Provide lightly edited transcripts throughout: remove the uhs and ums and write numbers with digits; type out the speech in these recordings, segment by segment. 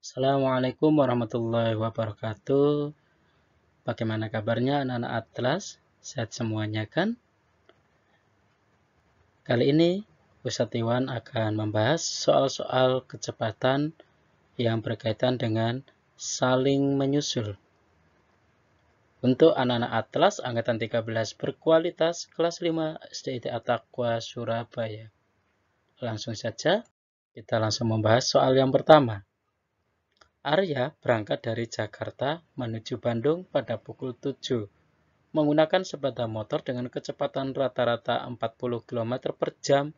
Assalamualaikum warahmatullahi wabarakatuh. Bagaimana kabarnya anak-anak Atlas? Sehat semuanya kan? Kali ini Ustadz Iwan akan membahas soal-soal kecepatan yang berkaitan dengan saling menyusul. Untuk anak-anak Atlas angkatan 13 berkualitas kelas 5 SDIT At-Taqwa Surabaya. Langsung saja kita langsung membahas soal yang pertama. Arya berangkat dari Jakarta menuju Bandung pada pukul 7 menggunakan sepeda motor dengan kecepatan rata-rata 40 km per jam.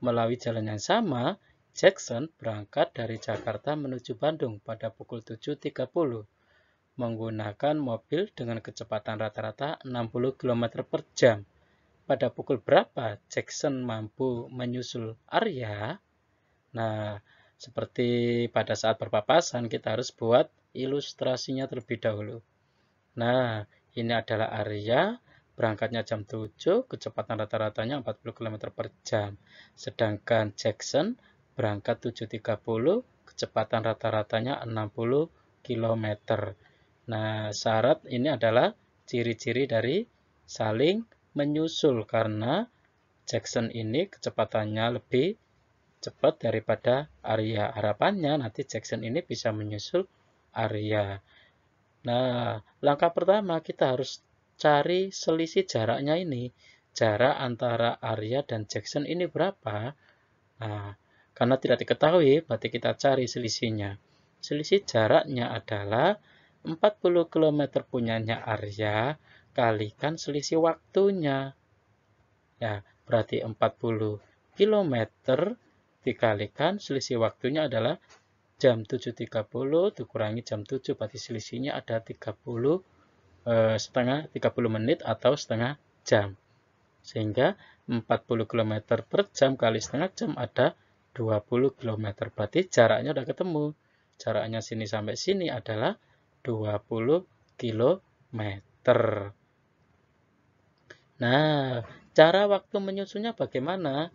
Melalui jalan yang sama, Jackson berangkat dari Jakarta menuju Bandung pada pukul 7.30 menggunakan mobil dengan kecepatan rata-rata 60 km per jam. Pada pukul berapa Jackson mampu menyusul Arya? Nah, seperti pada saat berpapasan, kita harus buat ilustrasinya terlebih dahulu. Nah, ini adalah Arya, berangkatnya jam 7, kecepatan rata-ratanya 40 km per jam. Sedangkan Jackson berangkat 7.30, kecepatan rata-ratanya 60 km. Nah, syarat ini adalah ciri-ciri dari saling menyusul karena Jackson ini kecepatannya lebih cepat daripada Arya. Harapannya nanti Jackson ini bisa menyusul Arya. Nah, langkah pertama kita harus cari selisih jaraknya ini. Jarak antara Arya dan Jackson ini berapa? Nah, karena tidak diketahui, berarti kita cari selisihnya. Selisih jaraknya adalah 40 km punyanya Arya kalikan selisih waktunya. Ya, berarti 40 km dikalikan selisih waktunya adalah jam 7.30 dikurangi jam 7, berarti selisihnya ada 30 menit atau setengah jam. Sehingga 40 km per jam kali setengah jam ada 20 km. Berarti jaraknya udah ketemu. Jaraknya sini sampai sini adalah 20 km. Nah, cara waktu menyusunnya bagaimana?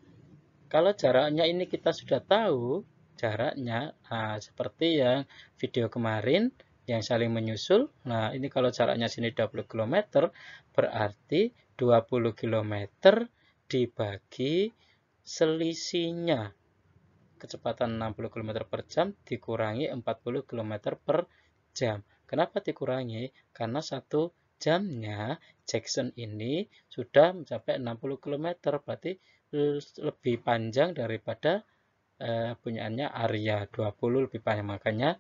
Kalau jaraknya ini kita sudah tahu, jaraknya seperti yang video kemarin yang saling menyusul. Nah, ini kalau jaraknya sini 20 km, berarti 20 km dibagi selisihnya. Kecepatan 60 km per jam dikurangi 40 km per jam. Kenapa dikurangi? Karena 1 jamnya Jackson ini sudah mencapai 60 km, berarti lebih panjang daripada punyaannya Arya, 20 lebih panjang. Makanya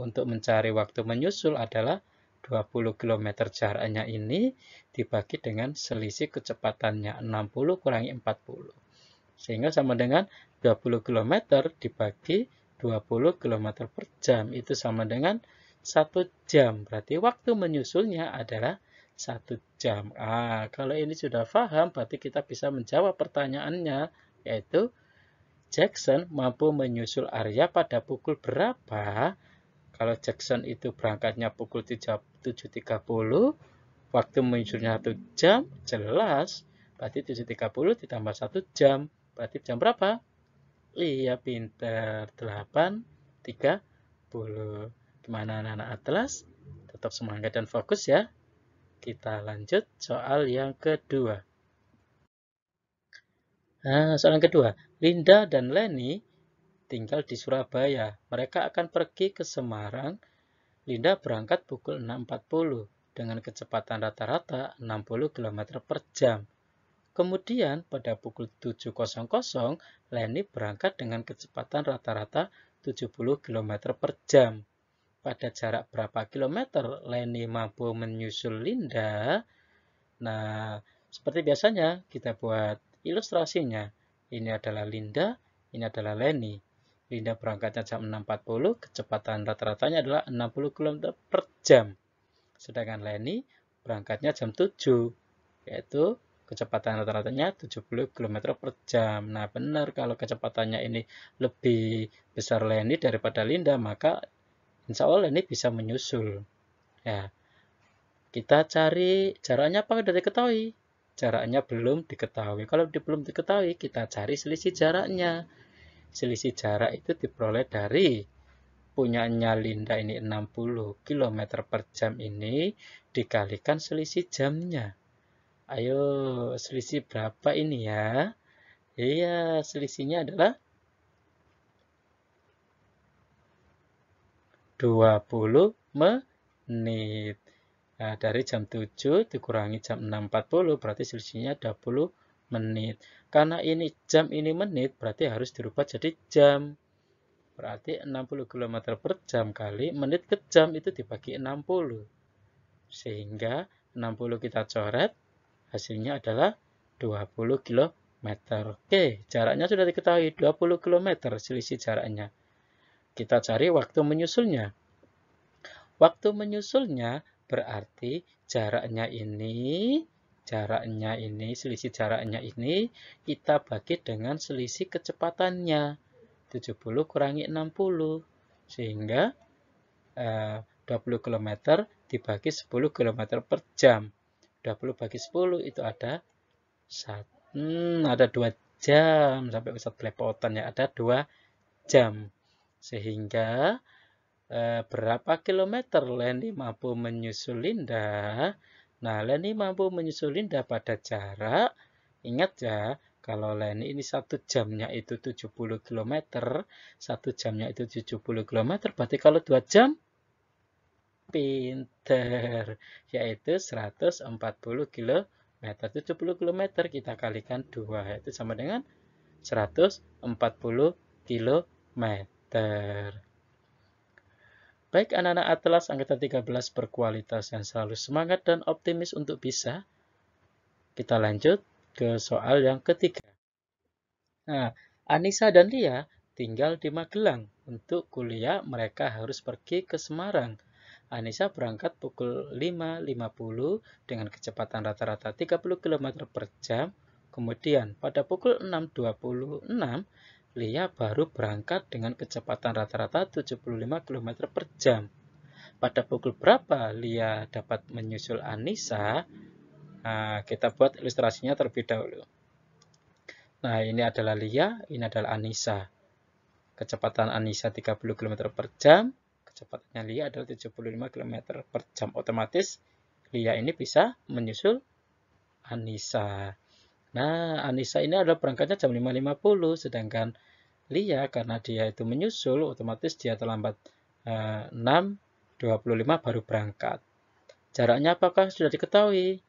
untuk mencari waktu menyusul adalah 20 km jaraknya ini dibagi dengan selisih kecepatannya 60 kurangi 40. Sehingga sama dengan 20 km dibagi 20 km per jam. Itu sama dengan 1 jam. Berarti waktu menyusulnya adalah 1 jam. Kalau ini sudah paham, berarti kita bisa menjawab pertanyaannya, yaitu Jackson mampu menyusul Arya pada pukul berapa? Kalau Jackson itu berangkatnya pukul 7.30, waktu menyusulnya 1 jam, jelas. Berarti 7.30 ditambah 1 jam. Berarti jam berapa? Iya, pinter. 8.30. Gimana anak-anak Atlas? Tetap semangat dan fokus ya. Kita lanjut soal yang kedua. Nah, soal yang kedua. Linda dan Lenny tinggal di Surabaya. Mereka akan pergi ke Semarang. Linda berangkat pukul 6.40 dengan kecepatan rata-rata 60 km per jam. Kemudian pada pukul 7.00 Lenny berangkat dengan kecepatan rata-rata 70 km per jam. Pada jarak berapa kilometer Lenny mampu menyusul Linda? Nah, seperti biasanya kita buat ilustrasinya. Ini adalah Linda, ini adalah Lenny. Linda berangkatnya jam 6.40, kecepatan rata-ratanya adalah 60 km per jam. Sedangkan Lenny berangkatnya jam 7, yaitu kecepatan rata-ratanya 70 km per jam. Nah, benar kalau kecepatannya ini lebih besar Lenny daripada Linda, maka insya Allah Lenny bisa menyusul. Ya, kita cari jaraknya apa sudah diketahui? Jaraknya belum diketahui. Kalau belum diketahui, kita cari selisih jaraknya. Selisih jarak itu diperoleh dari punyanya Linda ini 60 km per jam ini dikalikan selisih jamnya. Ayo, selisih berapa ini ya? Iya, selisihnya adalah 20 menit. Nah, dari jam 7 dikurangi jam 6.40 berarti selisihnya 20 menit. Karena ini jam, ini menit, berarti harus dirubah jadi jam. Berarti 60 km per jam kali menit ke jam itu dibagi 60. Sehingga 60 kita coret, hasilnya adalah 20 km. Oke, jaraknya sudah diketahui, 20 km selisih jaraknya. Kita cari waktu menyusulnya. Waktu menyusulnya berarti jaraknya ini, selisih jaraknya ini kita bagi dengan selisih kecepatannya. 70 kurangi 60. Sehingga 20 km dibagi 10 km per jam. 20 bagi 10 itu ada 2 jam. Sampai Ustadz belepotan ya, ada 2 jam. Sehingga berapa kilometer Leni mampu menyusul Linda? Nah, Leni mampu menyusul Linda pada jarak, ingat ya, kalau Leni ini 1 jamnya itu 70 km, 1 jamnya itu 70 km, berarti kalau 2 jam, pinter, yaitu 140 km. 70 km kita kalikan 2, yaitu sama dengan 140 km. Baik anak-anak Atlas Angkatan 13 berkualitas yang selalu semangat dan optimis untuk bisa. Kita lanjut ke soal yang ketiga. Nah, Anissa dan Lia tinggal di Magelang. Untuk kuliah mereka harus pergi ke Semarang. Anissa berangkat pukul 5.50 dengan kecepatan rata-rata 30 km per jam. Kemudian pada pukul 6.26 Lia baru berangkat dengan kecepatan rata-rata 75 km per jam. Pada pukul berapa Lia dapat menyusul Anissa? Nah, kita buat ilustrasinya terlebih dahulu. Nah, ini adalah Lia, ini adalah Anissa. Kecepatan Anissa 30 km per jam, kecepatannya Lia adalah 75 km per jam. Otomatis Lia ini bisa menyusul Anissa. Nah, Anissa ini adalah berangkatnya jam 5.50, sedangkan Lia karena dia itu menyusul, otomatis dia terlambat 6.25 baru berangkat. Jaraknya apakah sudah diketahui?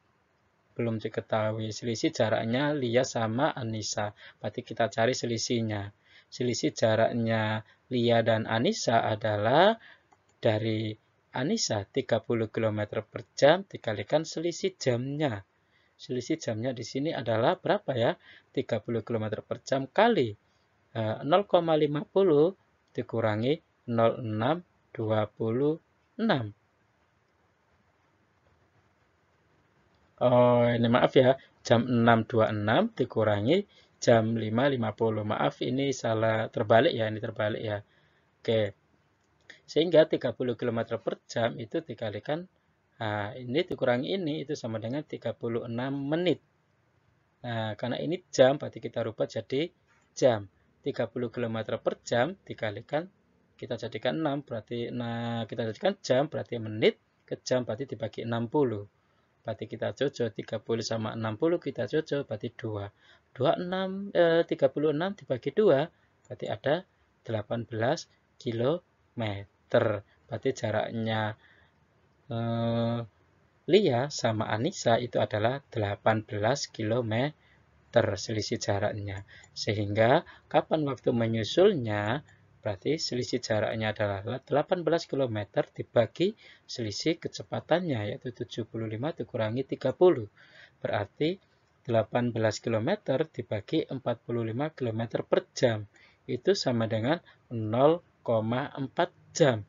Belum diketahui. Selisih jaraknya Lia sama Anissa. Berarti kita cari selisihnya. Selisih jaraknya Lia dan Anissa adalah dari Anissa 30 km per jam dikalikan selisih jamnya. Selisih jamnya di sini adalah berapa ya? 30 km per jam kali 0,50 dikurangi 0,626. Oh, ini maaf ya. Jam 6.26 dikurangi jam 5.50. Maaf, ini salah terbalik ya. Ini terbalik ya. Oke. Sehingga 30 km per jam itu dikalikan ini dikurangi ini itu sama dengan 36 menit. Nah, karena ini jam berarti kita rubah jadi jam. 30 km per jam dikalikan kita jadikan 6 berarti kita jadikan jam berarti menit ke jam berarti dibagi 60. Berarti kita cocok 30 sama 60 kita cocok berarti 2. 36 dibagi 2 berarti ada 18 km. Berarti jaraknya Lia sama Anissa itu adalah 18 km selisih jaraknya. Sehingga kapan waktu menyusulnya, berarti selisih jaraknya adalah 18 km dibagi selisih kecepatannya, yaitu 75 dikurangi 30. Berarti 18 km dibagi 45 km per jam. Itu sama dengan 0,4 jam.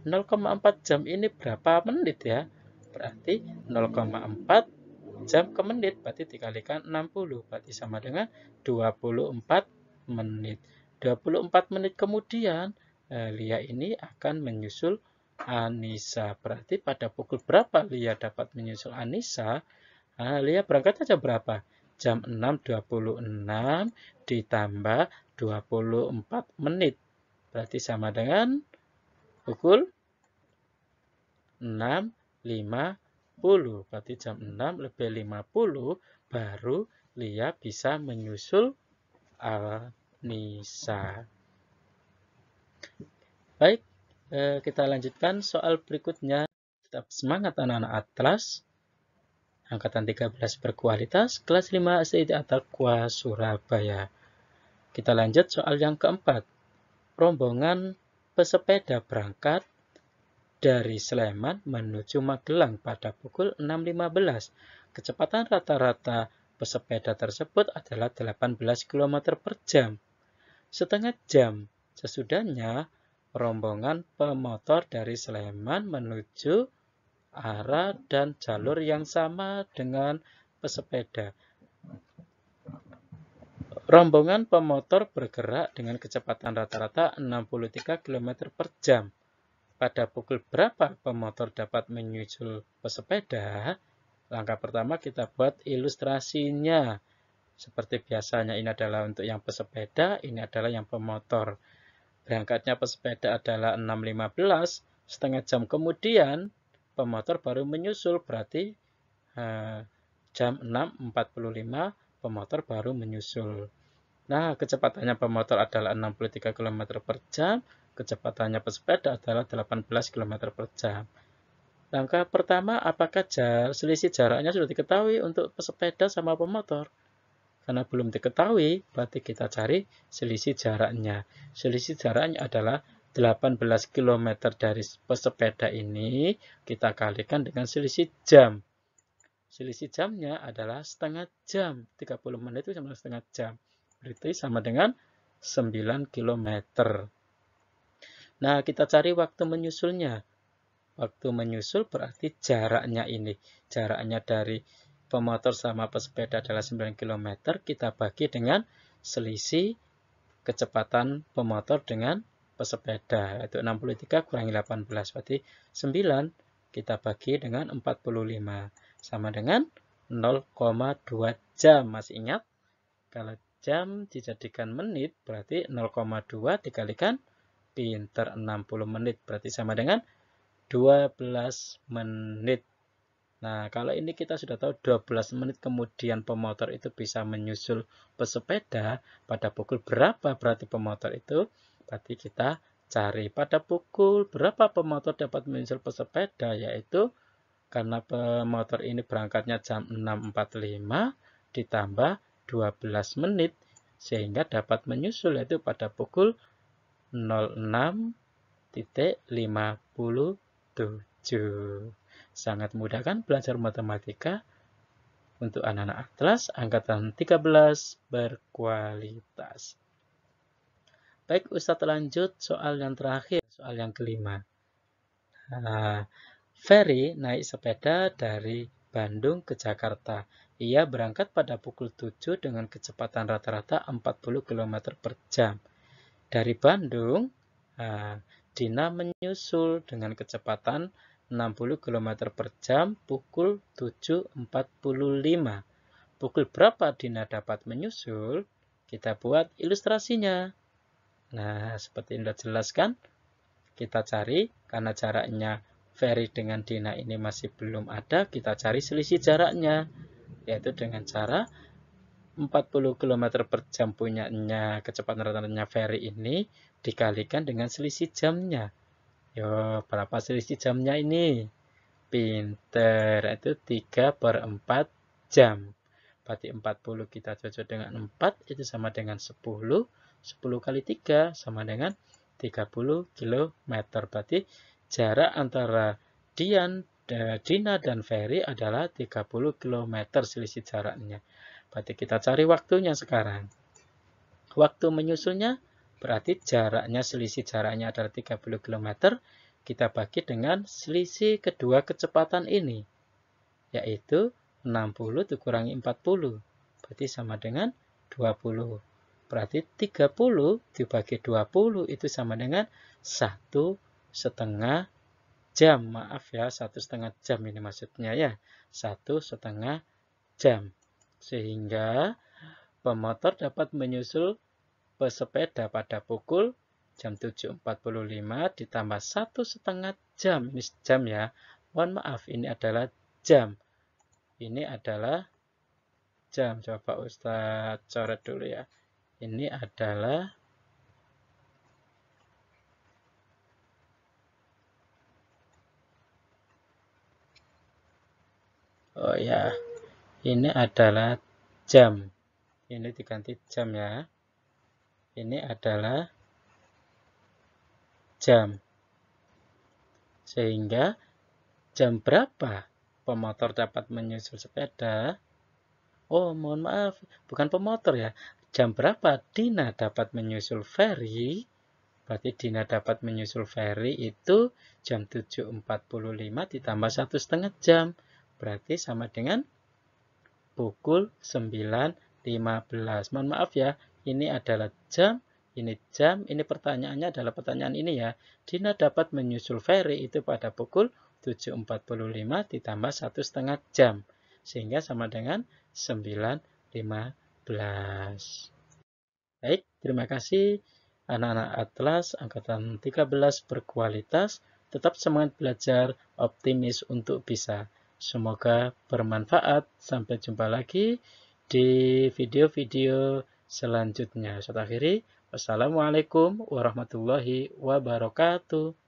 0,4 jam ini berapa menit ya? Berarti 0,4 jam ke menit, berarti dikalikan 60, berarti sama dengan 24 menit. 24 menit kemudian, Lia ini akan menyusul Anissa. Berarti pada pukul berapa Lia dapat menyusul Anissa? Lia berangkat aja berapa? Jam 6.26 ditambah 24 menit. Berarti sama dengan pukul 6.50. Berarti jam 6 lebih 50 baru Lia bisa menyusul Alnisa. Baik, kita lanjutkan soal berikutnya. Tetap semangat anak-anak Atlas. Angkatan 13 berkualitas, kelas 5 SDIT At-Taqwa Surabaya. Kita lanjut soal yang keempat. Rombongan pesepeda berangkat dari Sleman menuju Magelang pada pukul 6.15. Kecepatan rata-rata pesepeda tersebut adalah 18 km per jam. Setengah jam sesudahnya, rombongan pemotor dari Sleman menuju arah dan jalur yang sama dengan pesepeda. Rombongan pemotor bergerak dengan kecepatan rata-rata 63 km per jam. Pada pukul berapa pemotor dapat menyusul pesepeda? Langkah pertama kita buat ilustrasinya. Seperti biasanya, ini adalah untuk yang pesepeda, ini adalah yang pemotor. Berangkatnya pesepeda adalah 6.15, setengah jam kemudian pemotor baru menyusul, berarti jam 6.45 pemotor baru menyusul. Nah, kecepatannya pemotor adalah 63 km per jam, kecepatannya pesepeda adalah 18 km per jam. Langkah pertama, apakah selisih jaraknya sudah diketahui untuk pesepeda sama pemotor? Karena belum diketahui, berarti kita cari selisih jaraknya. Selisih jaraknya adalah 18 km dari pesepeda ini, kita kalikan dengan selisih jam. Selisih jamnya adalah setengah jam. 30 menit itu sama setengah jam. Berarti sama dengan 9 km. Nah, kita cari waktu menyusulnya. Waktu menyusul berarti jaraknya ini. Jaraknya dari pemotor sama pesepeda adalah 9 km. Kita bagi dengan selisih kecepatan pemotor dengan pesepeda. Yaitu 63 kurangi 18. Berarti 9 kita bagi dengan 45. Sama dengan 0,2 jam. Masih ingat? Kalau jam dijadikan menit, berarti 0,2 dikalikan pinter 60 menit. Berarti sama dengan 12 menit. Nah, kalau ini kita sudah tahu 12 menit kemudian pemotor itu bisa menyusul pesepeda, pada pukul berapa berarti pemotor itu? Berarti kita cari pada pukul berapa pemotor dapat menyusul pesepeda, yaitu karena pemotor ini berangkatnya jam 6.45 ditambah 12 menit, sehingga dapat menyusul yaitu pada pukul 06.57. Sangat mudah kan belajar matematika? Untuk anak-anak Atlas angkatan 13 berkualitas. Baik, Ustadz lanjut soal yang terakhir, soal yang kelima. Ferry naik sepeda dari Bandung ke Jakarta. Ia berangkat pada pukul 7 dengan kecepatan rata-rata 40 km per jam. Dari Bandung, Dina menyusul dengan kecepatan 60 km per jam pukul 7.45. Pukul berapa Dina dapat menyusul? Kita buat ilustrasinya. Nah, seperti yang sudah jelaskan, kita cari karena jaraknya Ferry dengan Dina ini masih belum ada, kita cari selisih jaraknya, yaitu dengan cara 40 km per jam punyanya kecepatan rata-ratanya Ferry ini dikalikan dengan selisih jamnya. Yo, berapa selisih jamnya ini? Pinter, itu 3/4 jam. Berarti 40 kita cocok dengan 4, itu sama dengan 10. 10 kali 3 sama dengan 30 km. Berarti jarak antara Dina dan Ferry adalah 30 km selisih jaraknya. Berarti kita cari waktunya sekarang. Waktu menyusulnya berarti selisih jaraknya adalah 30 km. Kita bagi dengan selisih kedua kecepatan ini, yaitu 60 dikurangi 40. Berarti sama dengan 20. Berarti 30 dibagi 20 itu sama dengan 1,5 jam. Maaf ya, 1,5 jam ini maksudnya ya. 1,5 jam. Sehingga pemotor dapat menyusul pesepeda pada pukul Jam 7.45 ditambah 1,5 jam. Ini jam ya. Mohon maaf, ini adalah jam. Ini adalah jam. Coba Ustadz coret dulu ya. Ini adalah oh ya, ini adalah jam. Ini diganti jam ya. Ini adalah jam. Sehingga jam berapa pemotor dapat menyusul sepeda? Oh, mohon maaf, bukan pemotor ya. Jam berapa Dina dapat menyusul Ferry? Berarti Dina dapat menyusul Ferry itu jam 7.45 ditambah 1,5 jam. Berarti sama dengan pukul 9.15. Mohon maaf ya, ini adalah jam, ini pertanyaannya adalah pertanyaan ini ya. Dina dapat menyusul Ferry itu pada pukul 7.45 ditambah 1,5 jam. Sehingga sama dengan 9.15. Baik, terima kasih anak-anak Atlas Angkatan 13 berkualitas. Tetap semangat belajar, optimis untuk bisa. Semoga bermanfaat. Sampai jumpa lagi di video-video selanjutnya. Saya akhiri. Wassalamualaikum warahmatullahi wabarakatuh.